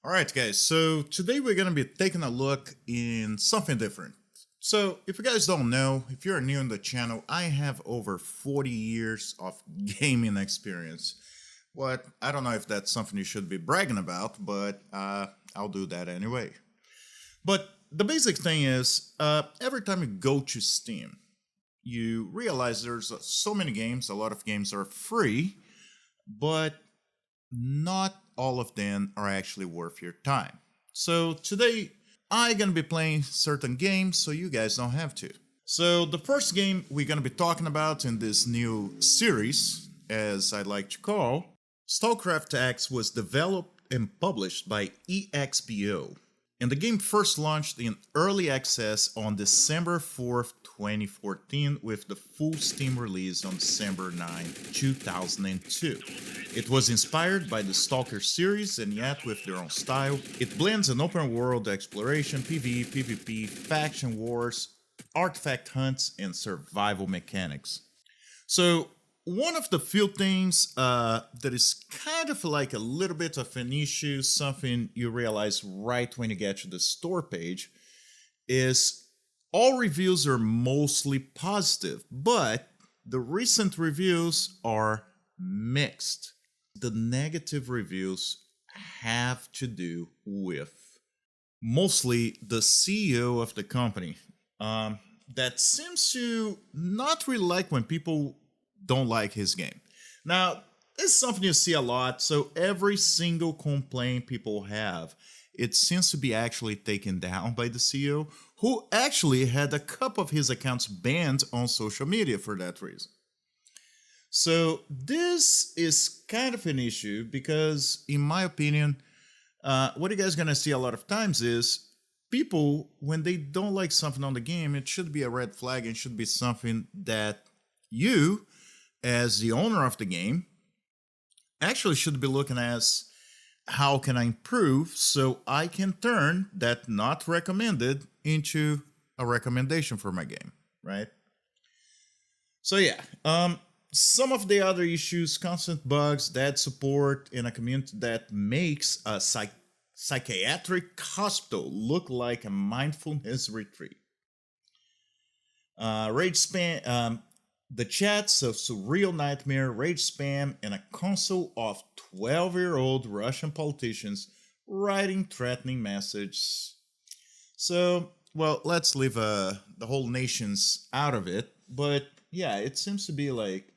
Alright guys, so today we're going to be taking a look in something different. So if you guys don't know, if you're new in the channel, I have over 40 years of gaming experience. What I don't know if that's something you should be bragging about, but I'll do that anyway. But the basic thing is, every time you go to Steam, you realize there's so many games, a lot of games are free, but not all of them are actually worth your time. So today, I'm gonna be playing certain games so you guys don't have to. So the first game we're gonna be talking about in this new series, as I like to call, Stalcraft X was developed and published by EXPO. And the game first launched in early access on December 4th, 2014, with the full Steam release on December 9, 2002. It was inspired by the Stalker series, and yet with their own style. It blends an open world exploration, PvE, PvP, faction wars, artifact hunts, and survival mechanics. So, one of the few things that is kind of like a little bit of an issue, something you realize right when you get to the store page, is all reviews are mostly positive, but the recent reviews are mixed. The negative reviews have to do with mostly the CEO of the company. That seems to not really like when people don't like his game. Now, this is something you see a lot, so every single complaint people have, it seems to be actually taken down by the CEO, who actually had a couple of his accounts banned on social media for that reason. So this is kind of an issue because, in my opinion, what you guys are gonna see a lot of times is people, when they don't like something on the game, it should be a red flag and should be something that you, as the owner of the game, actually should be looking as how can I improve so I can turn that not recommended into a recommendation for my game, right? So yeah, some of the other issues, constant bugs, dead support in a community that makes a psychiatric hospital look like a mindfulness retreat. Rage spam, the chats of surreal nightmare, rage spam, and a console of 12-year-old Russian politicians writing threatening messages. So, well, let's leave the whole nations out of it, but yeah, it seems to be like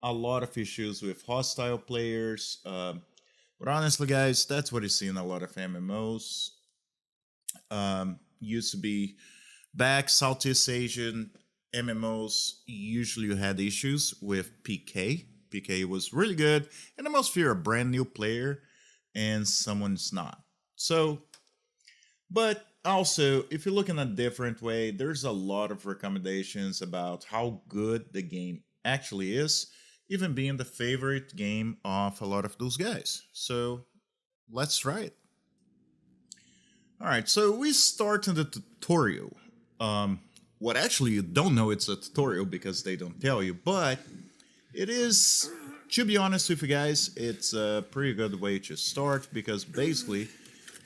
a lot of issues with hostile players. But honestly, guys, that's what you see in a lot of MMOs. Used to be back Southeast Asian MMOs usually had issues with PK. PK was really good, and most if you're a brand new player and someone's not. So, but also, if you look in a different way, there's a lot of recommendations about how good the game actually is, even being the favorite game of a lot of those guys. So, let's try it. Alright, so we start in the tutorial. What actually you don't know it's a tutorial because they don't tell you, but it is, to be honest with you guys, it's a pretty good way to start because basically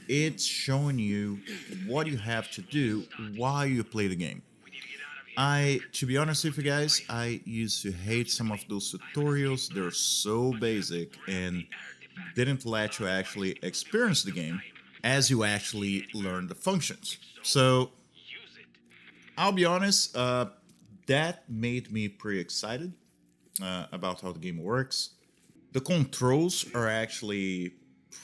it's showing you what you have to do while you play the game. To be honest with you guys, I used to hate some of those tutorials. They're so basic and didn't let you actually experience the game as you actually learn the functions. So I'll be honest, that made me pretty excited about how the game works. The controls are actually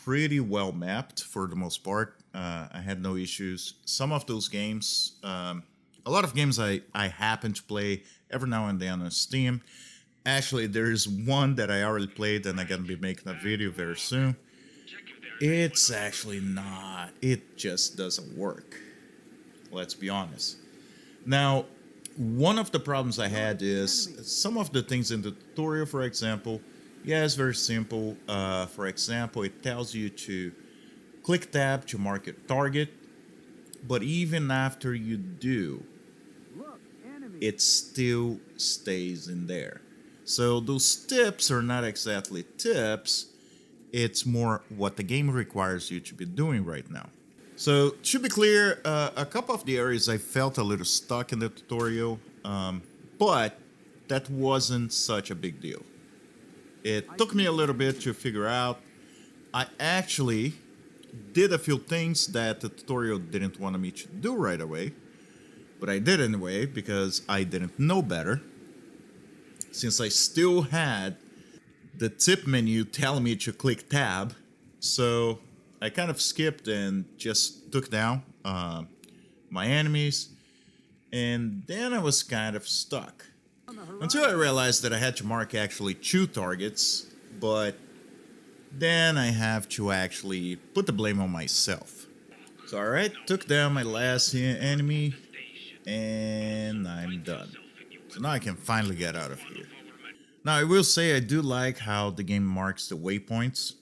pretty well mapped for the most part. I had no issues. Some of those games, a lot of games I happen to play every now and then on Steam. Actually, there's one that I already played and I'm gonna be making a video very soon. It's actually not, it just doesn't work. Let's be honest. Now, one of the problems I had is some of the things in the tutorial, for example, yeah, it's very simple. For example, it tells you to click tab to mark your target, but even after you do, it still stays in there. So those tips are not exactly tips, It's more what the game requires you to be doing right now. So to be clear, a couple of the areas I felt a little stuck in the tutorial, but that wasn't such a big deal. It took me a little bit to figure out. I actually did a few things that the tutorial didn't want me to do right away, but I did anyway because I didn't know better, since I still had the tip menu telling me to click tab. So I kind of skipped and just took down my enemies, and then I was kind of stuck until I realized that I had to mark actually 2 targets, but then I have to actually put the blame on myself. So alright, took down my last enemy, and I'm done. So now I can finally get out of here. Now I will say I do like how the game marks the waypoints,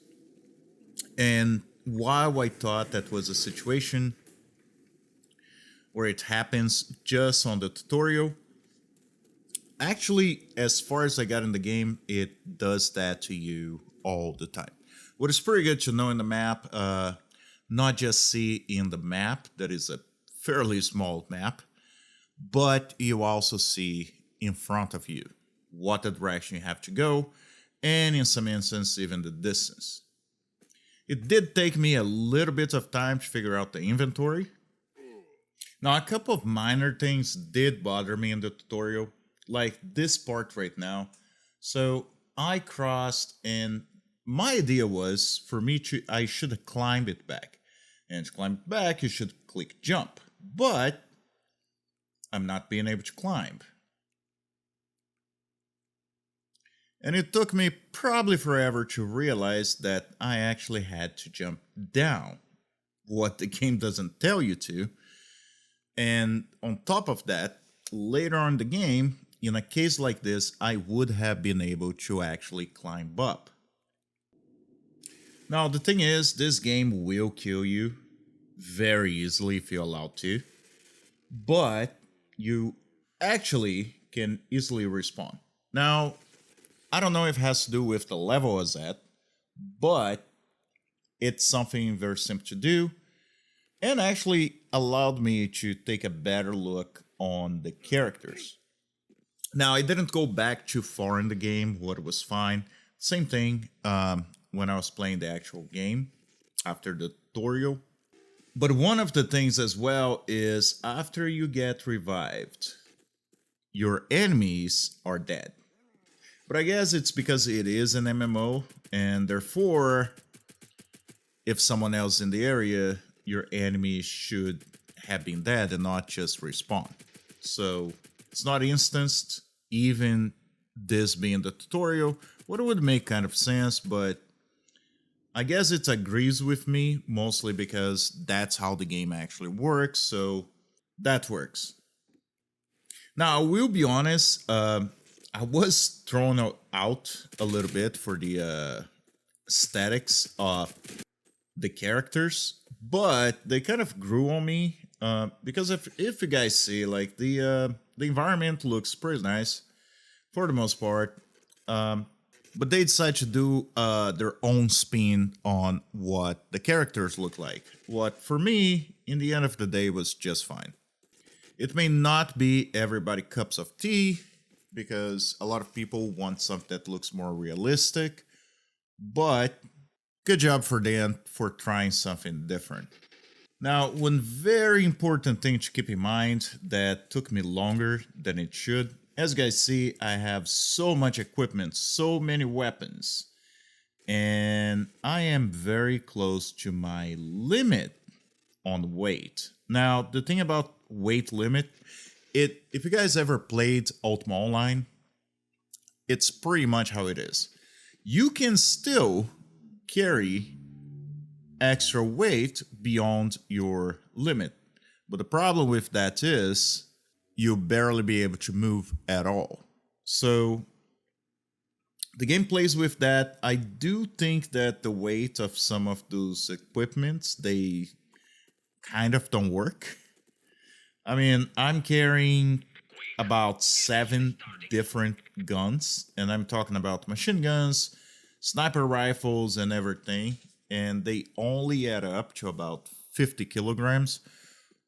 and while I thought that was a situation where it happens just on the tutorial, actually, as far as I got in the game, it does that to you all the time. What is pretty good to know in the map, not just see in the map, that is a fairly small map, but you also see in front of you what the direction you have to go, and in some instances, even the distance. It did take me a little bit of time to figure out the inventory. Now, a couple of minor things did bother me in the tutorial, like this part right now. So I crossed, and my idea was for me to, I should have climbed it back. And to climb it back, you should click jump. But I'm not being able to climb. And it took me probably forever to realize that I actually had to jump down, what the game doesn't tell you to. And on top of that, later on in the game, in a case like this, I would have been able to actually climb up. Now, the thing is, this game will kill you very easily if you allow to, but you actually can easily respawn. Now, I don't know if it has to do with the level I was at, but it's something very simple to do, and actually allowed me to take a better look on the characters. Now, I didn't go back too far in the game, what was fine. Same thing when I was playing the actual game after the tutorial. But one of the things as well is after you get revived, your enemies are dead. But I guess it's because it is an MMO, and therefore, if someone else in the area, your enemy should have been dead and not just respawn. So it's not instanced, even this being the tutorial, what would make kind of sense, but I guess it agrees with me, mostly because that's how the game actually works, so that works. Now, I will be honest, I was thrown out a little bit for the aesthetics of the characters, but they kind of grew on me, because if you guys see, like, the environment looks pretty nice for the most part, but they decided to do their own spin on what the characters look like. What, for me, in the end of the day, was just fine. It may not be everybody cups of tea, because a lot of people want something that looks more realistic, but good job for them for trying something different. Now, one very important thing to keep in mind that took me longer than it should. As you guys see, I have so much equipment, so many weapons, and I am very close to my limit on weight. Now, the thing about weight limit, if you guys ever played Ultima Online, it's pretty much how it is. You can still carry extra weight beyond your limit, but the problem with that is you'll barely be able to move at all. So the game plays with that. I do think that the weight of some of those equipments, they kind of don't work. I mean, I'm carrying about 7 different guns, and I'm talking about machine guns, sniper rifles and everything, and they only add up to about 50 kilograms.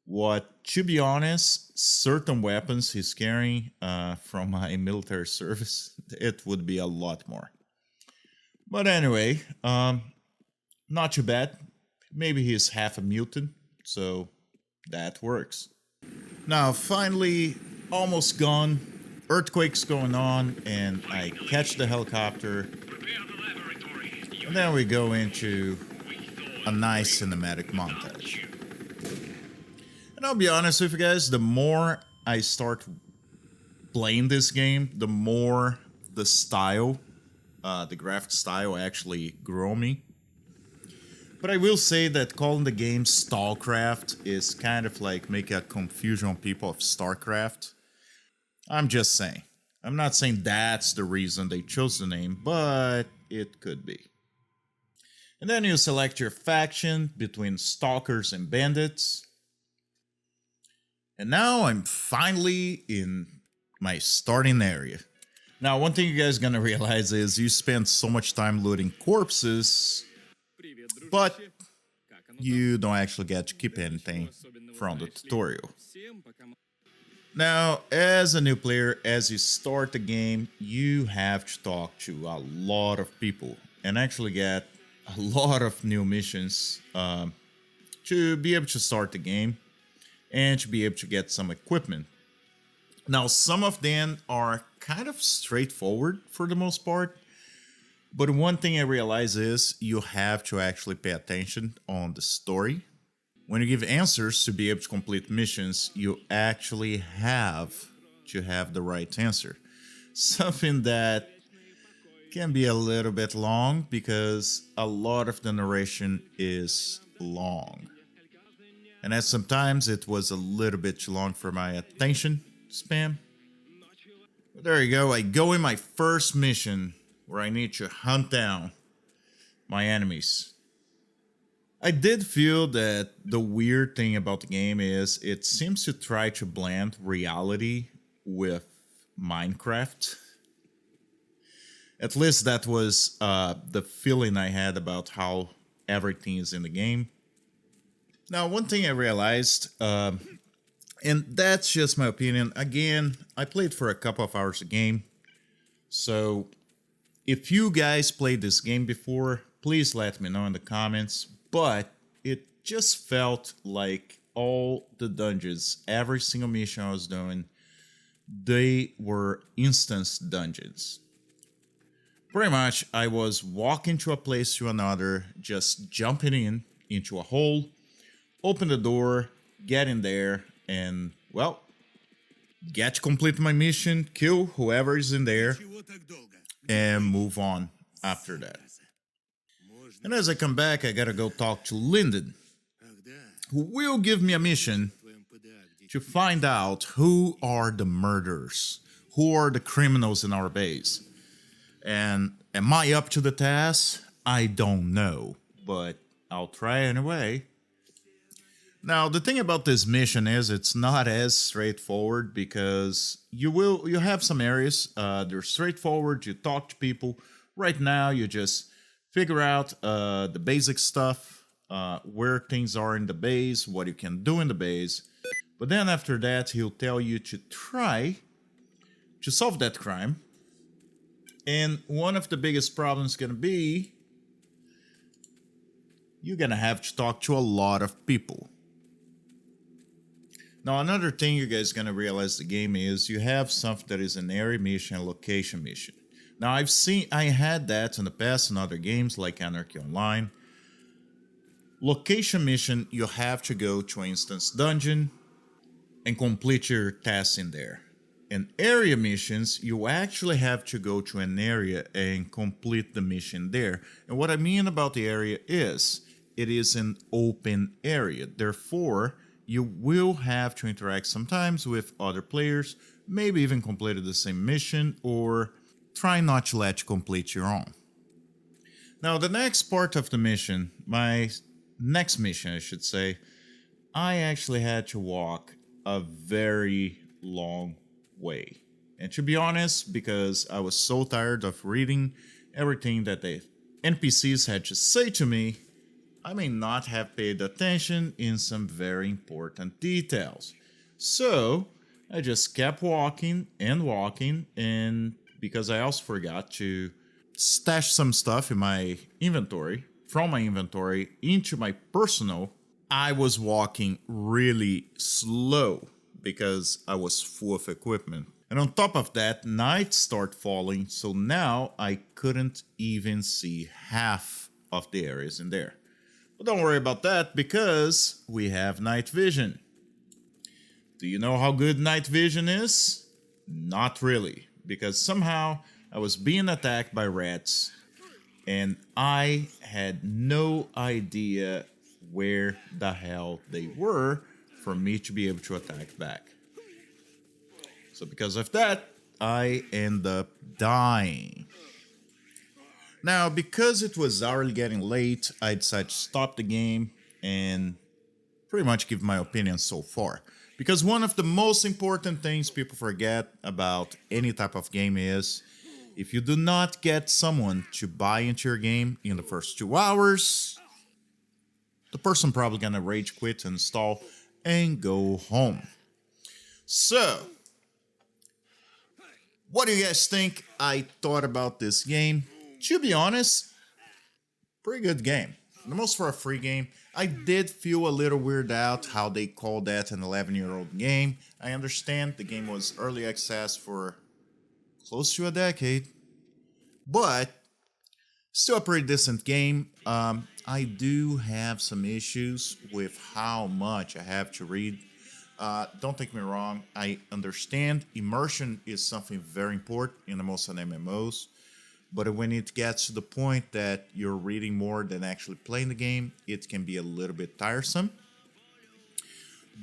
What, to be honest, certain weapons he's carrying from my military service, it would be a lot more. But anyway, not too bad. Maybe he's half a mutant, so that works. Now, finally, almost gone. Earthquake's going on, and I catch the helicopter. And then we go into a nice cinematic montage. And I'll be honest with you guys, the more I start playing this game, the more the style, the graphic style actually grew on me. But I will say that calling the game Stalcraft is kind of like making a confusion on people of Starcraft. I'm just saying. I'm not saying that's the reason they chose the name, but it could be. And then you select your faction between stalkers and bandits. And now I'm finally in my starting area. Now, one thing you guys are gonna realize is you spend so much time looting corpses, but you don't actually get to keep anything from the tutorial. Now, as a new player, as you start the game, you have to talk to a lot of people and actually get a lot of new missions to be able to start the game and to be able to get some equipment. Now, some of them are kind of straightforward for the most part, but one thing I realize is you have to actually pay attention on the story. When you give answers to be able to complete missions, you actually have to have the right answer. Something that can be a little bit long because a lot of the narration is long. And at sometimes it was a little bit too long for my attention span. But there you go, I go in my first mission where I need to hunt down my enemies. I did feel that the weird thing about the game is it seems to try to blend reality with Minecraft. At least that was the feeling I had about how everything is in the game. Now, one thing I realized, and that's just my opinion, again, I played for a couple of hours a game, so if you guys played this game before, please let me know in the comments. But it just felt like all the dungeons, every single mission I was doing, they were instance dungeons. Pretty much, I was walking to a place to another, just jumping into a hole, open the door, get in there, and, well, get to complete my mission, kill whoever is in there, and move on after that. And as I come back, I gotta go talk to Lyndon, who will give me a mission to find out who are the murderers, who are the criminals in our base. And am I up to the task? I don't know, but I'll try anyway. Now, the thing about this mission is it's not as straightforward because you have some areas, they're straightforward, you talk to people. Right now, you just figure out the basic stuff, where things are in the base, what you can do in the base. But then after that, he'll tell you to try to solve that crime. And one of the biggest problems is going to be you're going to have to talk to a lot of people. Now, another thing you guys are going to realize the game is you have something that is an area mission and location mission. Now, I had that in the past in other games like Anarchy Online. Location mission, you have to go to an instance dungeon and complete your tasks in there. In area missions, you actually have to go to an area and complete the mission there. And what I mean about the area is, it is an open area. Therefore, you will have to interact sometimes with other players, maybe even complete the same mission, or try not to let you complete your own. Now, the next part of the mission, my next mission, I should say, I actually had to walk a very long way. And to be honest, because I was so tired of reading everything that the NPCs had to say to me, I may not have paid attention in some very important details. So I just kept walking, and because I also forgot to stash some stuff in my inventory, from my inventory into my personal, I was walking really slow because I was full of equipment. And on top of that, night started falling, so now I couldn't even see half of the areas in there. But don't worry about that because we have night vision. Do you know how good night vision is? Not really, because somehow I was being attacked by rats and I had no idea where the hell they were for me to be able to attack back. So because of that, I end up dying. Now, because it was already getting late, I decided to stop the game and pretty much give my opinion so far. Because one of the most important things people forget about any type of game is, if you do not get someone to buy into your game in the first 2 hours, the person probably gonna rage quit, install, and go home. So, what do you guys think I thought about this game? To be honest, pretty good game. The most for a free game. I did feel a little weirded out how they call that an 11-year-old game. I understand the game was early access for close to a decade, but still a pretty decent game. I do have some issues with how much I have to read. Don't take me wrong, I understand immersion is something very important in most of MMOs, but when it gets to the point that you're reading more than actually playing the game, it can be a little bit tiresome.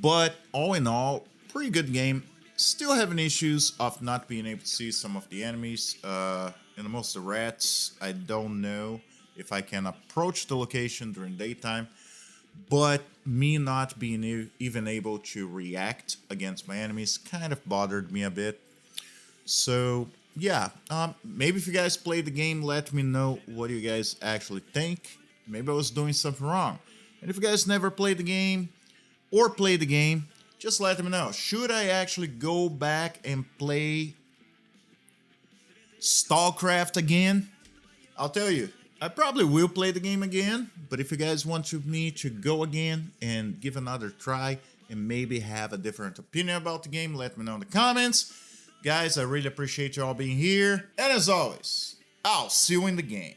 But all in all, pretty good game. Still having issues of not being able to see some of the enemies. And most of the rats, I don't know if I can approach the location during daytime. But me not being even able to react against my enemies kind of bothered me a bit. So yeah, maybe if you guys played the game, let me know what you guys actually think. Maybe I was doing something wrong. And if you guys never played the game or played the game, just let me know. Should I actually go back and play Stalcraft again? I'll tell you, I probably will play the game again, but if you guys want me to go again and give another try and maybe have a different opinion about the game, let me know in the comments. Guys, I really appreciate you all being here. And as always, I'll see you in the game.